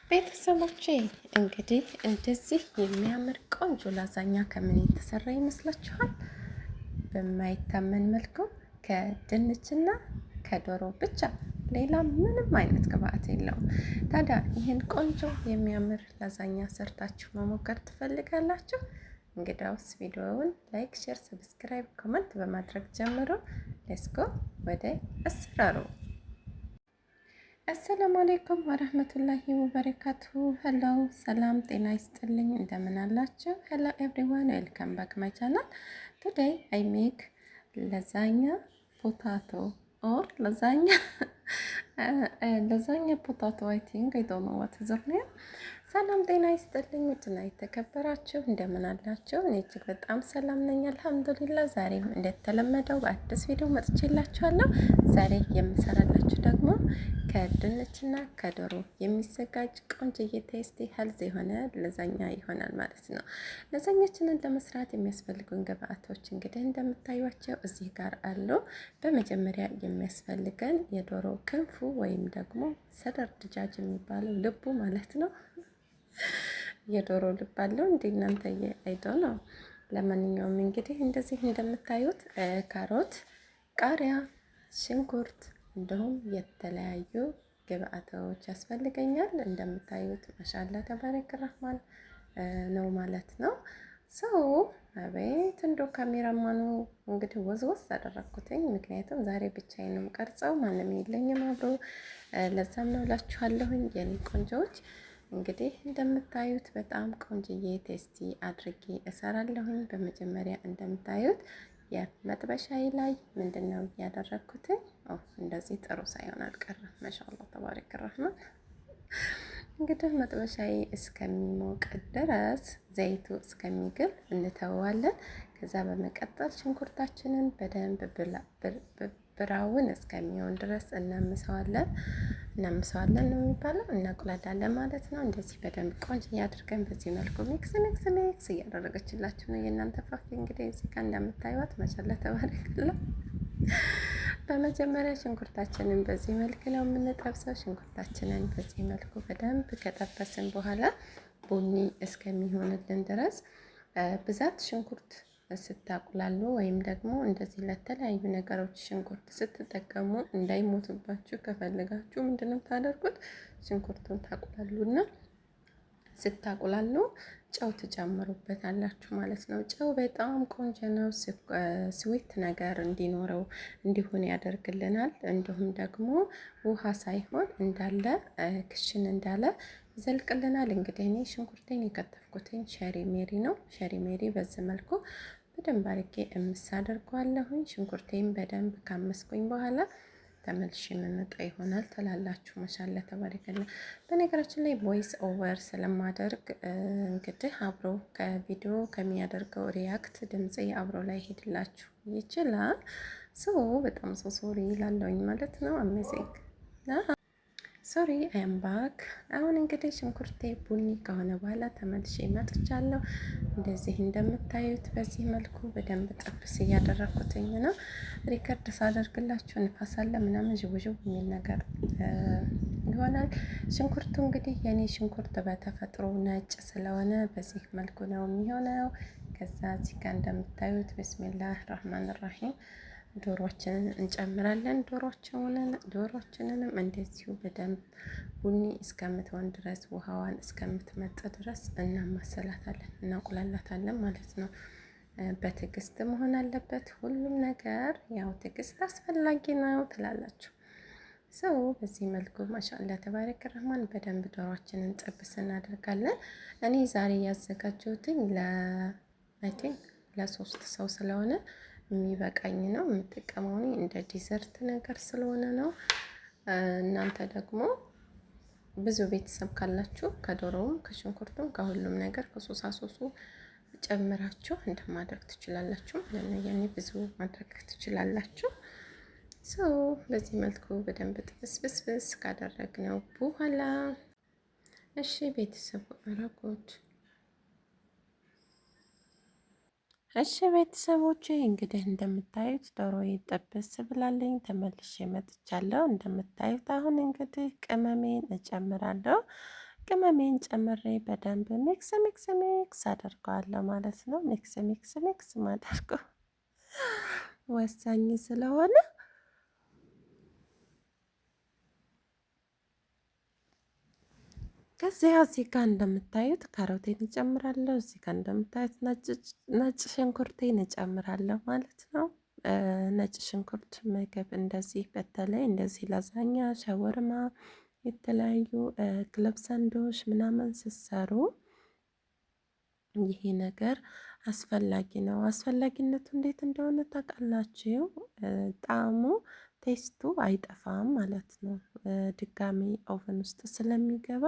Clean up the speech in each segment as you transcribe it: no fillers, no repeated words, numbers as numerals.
ቤተሰቦቼ እንግዲህ እንደዚህ የሚያምር ቆንጆ ላዛኛ ከምን የተሰራ ይመስላችኋል? በማይታመን መልኩ ከድንችና ከዶሮ ብቻ፣ ሌላ ምንም አይነት ግብአት የለውም። ታዲያ ይህን ቆንጆ የሚያምር ላዛኛ ሰርታችሁ መሞከር ትፈልጋላችሁ? እንግዳውስ ቪዲዮውን ላይክ፣ ሼር፣ ሰብስክራይብ፣ ኮመንት በማድረግ ጀምሮ ሌስኮ ወደ አሰራሩ። አሰላሙ አሌይኩም ወረህመቱላሂ ወበረካቱ። ሄሎ ሰላም ጤና ይስጥልኝ። እንደምን አላችሁ? ሄሎ ኤቭሪዋን ዌልካም ባክ ማይ ቻናል። ቱዴይ አይ ሜክ ለዛኛ ፖታቶ ኦር ለዛኛ ለዛኛ ፖታቶ አይ ቲንክ አይ ዶንት ኖ ዋት ኢዝ ኔም። ሰላም ጤና ይስጥልኝ። ውድና የተከበራችሁ እንደምን አላችሁ? እኔ እጅግ በጣም ሰላም ነኝ አልሐምዱሊላህ። ዛሬም እንደተለመደው በአዲስ ቪዲዮ መጥቼላችኋለሁ። ዛሬ የምሰራላችሁ ደግሞ ከድንችና ከዶሮ የሚዘጋጅ ቆንጆዬ ቴስቲ ሄልዝ የሆነ ለዛኛ ይሆናል ማለት ነው። ለዛኛችንን ለመስራት የሚያስፈልጉን ግብአቶች እንግዲህ እንደምታዩቸው እዚህ ጋር አሉ። በመጀመሪያ የሚያስፈልገን የዶሮ ክንፉ ወይም ደግሞ ሰደር ድጃጅ የሚባለው ልቡ ማለት ነው። የዶሮ ልብ አለው እንደ እናንተ አይዶ ነው። ለማንኛውም እንግዲህ እንደዚህ እንደምታዩት ካሮት፣ ቃሪያ፣ ሽንኩርት እንዲሁም የተለያዩ ግብአቶች ያስፈልገኛል። እንደምታዩት ማሻአላ ተባረክ ረህማን ነው ማለት ነው። ሰው አቤት እንዶ ካሜራማኑ እንግዲህ ወዝወዝ አደረኩትኝ። ምክንያቱም ዛሬ ብቻዬንም ቀርጸው ማንም የለኝም አብሮ። ለዛም ነው እላችኋለሁኝ የኔ ቆንጆዎች። እንግዲህ እንደምታዩት በጣም ቆንጅዬ ቴስቲ አድርጌ እሰራለሁኝ። በመጀመሪያ እንደምታዩት የመጥበሻዬ ላይ ምንድነው ያደረኩት? እንደዚህ ጥሩ ሳይሆን አልቀረም። ማሻአላ ተባረክ ረህማን። እንግዲህ መጥበሻዬ እስከሚሞቅ ድረስ ዘይቱ እስከሚግል እንተወዋለን። ከዛ በመቀጠል ሽንኩርታችንን በደንብ ብራውን እስከሚሆን ድረስ እናምሰዋለን ነው የሚባለው፣ እናቁላላለን ማለት ነው። እንደዚህ በደንብ ቆንጆ እያደርገን በዚህ መልኩ ሚክስ እያደረገችላችሁ ነው የእናንተ ፋፊ። እንግዲህ እዚህ ጋር እንደምታዩት ማሻአላ ተባረክላ። በመጀመሪያ ሽንኩርታችንን በዚህ መልክ ነው የምንጠብሰው። ሽንኩርታችንን በዚህ መልኩ በደንብ ከጠበስን በኋላ ቡኒ እስከሚሆንልን ድረስ ብዛት ሽንኩርት ስታቁላሉ ወይም ደግሞ እንደዚህ ለተለያዩ ነገሮች ሽንኩርት ስትጠቀሙ እንዳይሞቱባችሁ ከፈለጋችሁ ምንድነው ታደርጉት? ሽንኩርቱን ታቁላሉና ስታቁላሉ ጨው ትጨምሩበታላችሁ ማለት ነው። ጨው በጣም ቆንጆ ነው። ስዊት ነገር እንዲኖረው እንዲሆን ያደርግልናል። እንዲሁም ደግሞ ውሃ ሳይሆን እንዳለ ክሽን እንዳለ ይዘልቅልናል። እንግዲህ እኔ ሽንኩርቴን የከተፍኩትኝ ሸሪ ሜሪ ነው። ሸሪ ሜሪ በዚህ መልኩ በደንብ አድርጌ እምስ አደርገዋለሁኝ። ሽንኩርቴን በደንብ ካመስኩኝ በኋላ ተመልሼ የምመጣ ይሆናል ትላላችሁ። ማሻአላ ተባረከላ። በነገራችን ላይ ቮይስ ኦቨር ስለማደርግ እንግዲህ አብሮ ከቪዲዮ ከሚያደርገው ሪያክት ድምጼ አብሮ ላይ ሄድላችሁ ይችላል። ሶ በጣም ሶሪ ላለውኝ ማለት ነው። አሜዚንግ ሶሪ አም ባክ። አሁን እንግዲህ ሽንኩርቴ ቡኒ ከሆነ በኋላ ተመልሼ መጥቻለሁ። እንደዚህ እንደምታዩት በዚህ መልኩ በደንብ ጠብስ እያደረኩትኝ ነው። ሪከርድ ሳደርግላችሁ ንፋስ አለ ምናምን ዥውዥው የሚል ነገር ይሆናል። ሽንኩርቱ እንግዲህ የኔ ሽንኩርት በተፈጥሮ ነጭ ስለሆነ በዚህ መልኩ ነው የሚሆነው። ከዛ እዚህ ጋር እንደምታዩት ቢስሚላህ ራህማን ራሂም ዶሮችንን እንጨምራለን። ዶሮችንንም እንደዚሁ በደንብ ቡኒ እስከምትሆን ድረስ ውሃዋን እስከምትመጥ ድረስ እናማሰላታለን፣ እናቁላላታለን ማለት ነው። በትዕግስት መሆን አለበት ሁሉም ነገር። ያው ትዕግስት አስፈላጊ ነው ትላላችሁ። ሰው በዚህ መልኩ ማሻአላ ተባረክ ረህማን በደንብ ዶሮችንን ጥብስ እናደርጋለን። እኔ ዛሬ ያዘጋጀሁትኝ አይ ቲንክ ለሶስት ሰው ስለሆነ የሚበቃኝ ነው የምጠቀመው እኔ እንደ ዲዘርት ነገር ስለሆነ ነው። እናንተ ደግሞ ብዙ ቤተሰብ ካላችሁ ከዶሮውም ከሽንኩርቱም ከሁሉም ነገር ከሶሳሶሱ ጨምራችሁ እንደማድረግ ትችላላችሁ ማለት ነው። ያኔ ብዙ ማድረግ ትችላላችሁ። ሶ በዚህ መልኩ በደንብ ጥብስብስብስ ካደረግነው በኋላ እሺ ቤተሰብ አረጎት እሺ ቤተሰቦቼ እንግዲህ እንደምታዩት ዶሮ ይጠበስ ብላለኝ ተመልሼ መጥቻለሁ። እንደምታዩት አሁን እንግዲህ ቅመሜን እጨምራለሁ። ቅመሜን ጨምሬ በደንብ ሚክስ ሚክስ ሚክስ አደርገዋለሁ ማለት ነው። ሚክስ ሚክስ ሚክስ ማደርገው ወሳኝ ስለሆነ ከዚያ እዚህ ጋር እንደምታዩት ካሮቴን እጨምራለሁ። እዚህ ጋር እንደምታዩት ነጭ ሽንኩርቴን እጨምራለሁ ማለት ነው። ነጭ ሽንኩርት ምግብ እንደዚህ በተለይ እንደዚህ ላዛኛ፣ ሸወርማ፣ የተለያዩ ክለብ ሳንዶች ምናምን ስሰሩ ይሄ ነገር አስፈላጊ ነው። አስፈላጊነቱ እንዴት እንደሆነ ታውቃላችሁ? ጣዕሙ ቴስቱ አይጠፋም ማለት ነው። ድጋሚ ኦቨን ውስጥ ስለሚገባ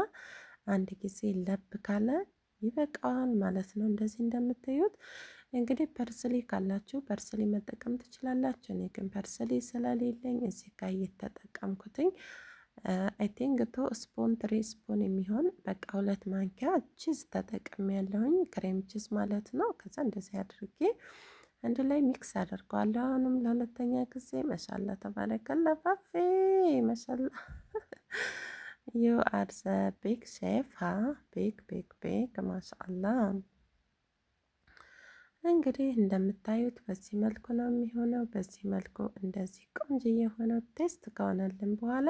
አንድ ጊዜ ለብ ካለ ይበቃዋል ማለት ነው። እንደዚህ እንደምታዩት እንግዲህ ፐርስሊ ካላችሁ ፐርስሊ መጠቀም ትችላላችሁ። እኔ ግን ፐርስሊ ስለሌለኝ እዚህ ጋር እየተጠቀምኩትኝ አይ ቲንክ ቶ ስፖን 3 ስፖን የሚሆን በቃ 2 ማንኪያ ቺዝ ተጠቅሜ ያለሁኝ ክሬም ቺዝ ማለት ነው። ከዛ እንደዚህ አድርጌ አንድ ላይ ሚክስ አደርገዋለሁ። አሁንም ለሁለተኛ ጊዜ መሻላ ተባረከላ ፋፌ መሻላ ዩ አር ዘ ቢግ ሼፍ ሀ ቢግ ቢግ ቢግ ማሻአላ። እንግዲህ እንደምታዩት በዚህ መልኩ ነው የሚሆነው። በዚህ መልኩ እንደዚህ ቆንጆ የሆነው ቴስት ከሆነልን በኋላ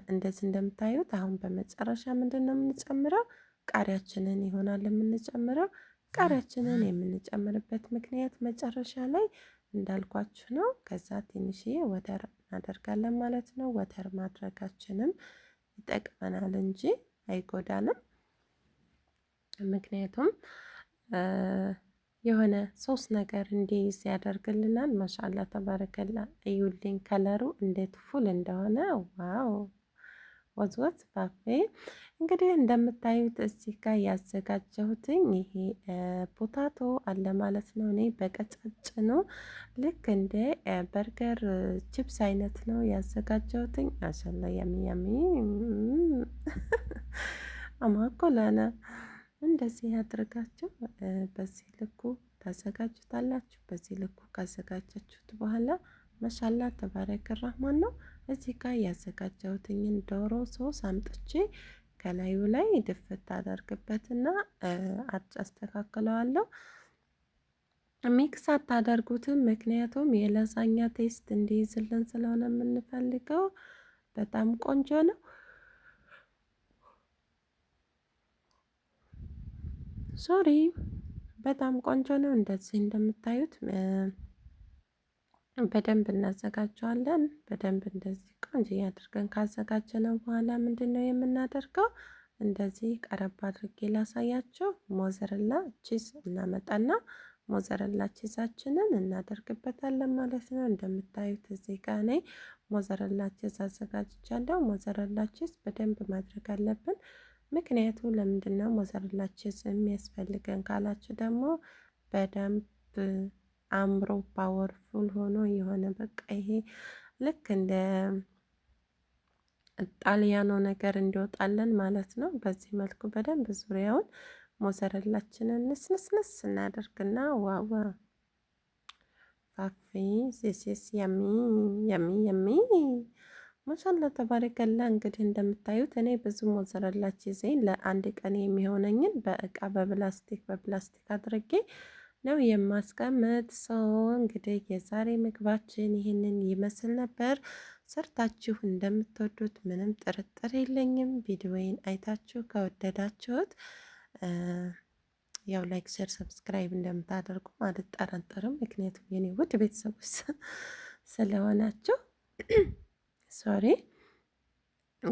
እንደዚህ እንደምታዩት አሁን በመጨረሻ ምንድን ነው የምንጨምረው? ቃሪያችንን ይሆናል የምንጨምረው። ቃሪያችንን የምንጨምርበት ምክንያት መጨረሻ ላይ እንዳልኳችሁ ነው። ከዛ ትንሽዬ ወተር እናደርጋለን ማለት ነው። ወተር ማድረጋችንም ይጠቅመናል እንጂ አይጎዳንም። ምክንያቱም የሆነ ሶስት ነገር እንዲይዝ ያደርግልናል። ማሻአላ ተባረከላ። እዩልኝ ከለሩ እንዴት ፉል እንደሆነ ዋው! ወዝወዝ ፋፌ። እንግዲህ እንደምታዩት እዚህ ጋር ያዘጋጀሁትኝ ይሄ ፖታቶ አለ ማለት ነው። እኔ በቀጫጭኑ ልክ እንደ በርገር ቺፕስ አይነት ነው ያዘጋጀሁትኝ። ማሻአላ ያሚ ያሚ አማኮላና እንደዚህ ያድርጋችሁ። በዚህ ልኩ ታዘጋጁታላችሁ። በዚህ ልኩ ካዘጋጃችሁት በኋላ ማሻላ ተባረክ ረህማን ነው። እዚህ ጋር ያዘጋጀሁትኝን ዶሮ ሶስ አምጥቼ ከላዩ ላይ ድፍት አደርግበትና አስተካክለዋለሁ። ሚክስ አታደርጉትም፣ ምክንያቱም የለዛኛ ቴስት እንዲይዝልን ስለሆነ የምንፈልገው። በጣም ቆንጆ ነው። ሶሪ በጣም ቆንጆ ነው። እንደዚህ እንደምታዩት በደንብ እናዘጋጀዋለን። በደንብ እንደዚህ ቆንጆ አድርገን ካዘጋጀነው በኋላ ምንድን ነው የምናደርገው? እንደዚህ ቀረብ አድርጌ ላሳያቸው። ሞዘረላ ቺዝ እናመጣና ሞዘረላ ቺዛችንን እናደርግበታለን ማለት ነው። እንደምታዩት እዚህ ጋር እኔ ሞዘረላ ቺዝ አዘጋጅቻለሁ። ሞዘረላ ቺዝ በደንብ ማድረግ አለብን። ምክንያቱ ለምንድን ነው ሞዘረላ ቺዝ የሚያስፈልገን ካላችሁ ደግሞ በደንብ አምሮ ፓወርፉል ሆኖ የሆነ በቃ ይሄ ልክ እንደ ጣሊያኖ ነገር እንዲወጣለን ማለት ነው። በዚህ መልኩ በደንብ ዙሪያውን ሞዘረላችንን ንስንስንስ እናደርግና ዋዋ ፋፊ ዚስ የሚ የሚ የሚ ማሻአላ ተባረከላ። እንግዲህ እንደምታዩት እኔ ብዙ ሞዘረላ ቺዜን ለአንድ ቀን የሚሆነኝን በእቃ በፕላስቲክ አድርጌ ነው የማስቀምጥ። ሰው እንግዲህ የዛሬ ምግባችን ይህንን ይመስል ነበር። ሰርታችሁ እንደምትወዱት ምንም ጥርጥር የለኝም። ቪዲዮዬን አይታችሁ ከወደዳችሁት ያው ላይክ፣ ሼር፣ ሰብስክራይብ እንደምታደርጉ አልጠራጠርም። ምክንያቱም የኔ ውድ ቤተሰቦች ስለሆናችሁ ሶሪ።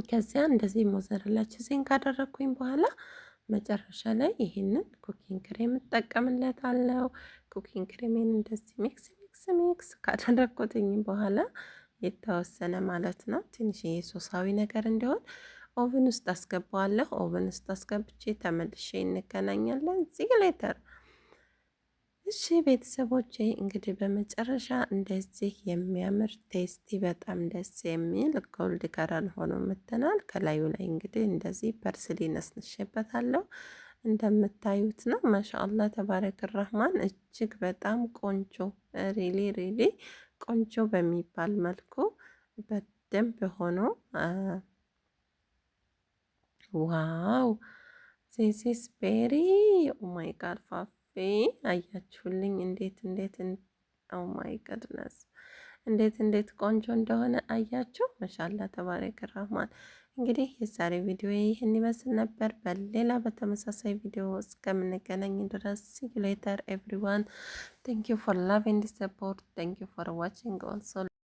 ከዚያ እንደዚህ ሞዘረላ ቺዜን ካደረግኩኝ በኋላ መጨረሻ ላይ ይሄንን ኩኪንግ ክሬም እጠቀምለታለሁ። ኩኪንግ ክሬሜን እንደዚህ ሚክስ ሚክስ ሚክስ ካደረግኩትኝ በኋላ የተወሰነ ማለት ነው ትንሽዬ ሶሳዊ ነገር እንዲሆን ኦቨን ውስጥ አስገባዋለሁ። ኦቨን ውስጥ አስገብቼ ተመልሼ እንገናኛለን። ሲ ዩ ሌተር። እሺ ቤተሰቦቼ እንግዲህ በመጨረሻ እንደዚህ የሚያምር ቴስቲ በጣም ደስ የሚል ጎልድ ከረን ሆኖ መጥተናል። ከላዩ ላይ እንግዲህ እንደዚህ ፐርስሊ ነስንሼበታለሁ እንደምታዩት ነው። ማሻአላ ተባረክ ረህማን እጅግ በጣም ቆንጆ ሪሊ ሪሊ ቆንጆ በሚባል መልኩ በደንብ ሆኖ ዋው ዚስ ቤሪ ኦ ማይ ጋድ ፋፌ አያችሁልኝ? እንዴት ኦ ማይ ገድነስ እንዴት ቆንጆ እንደሆነ አያችሁ። መሻላ ተባረከ ረህማን። እንግዲህ የዛሬ ቪዲዮ ይህን ይመስል ነበር። በሌላ በተመሳሳይ ቪዲዮ እስከምንገናኝ ድረስ see you later everyone. Thank you for loving the support. Thank you for watching also.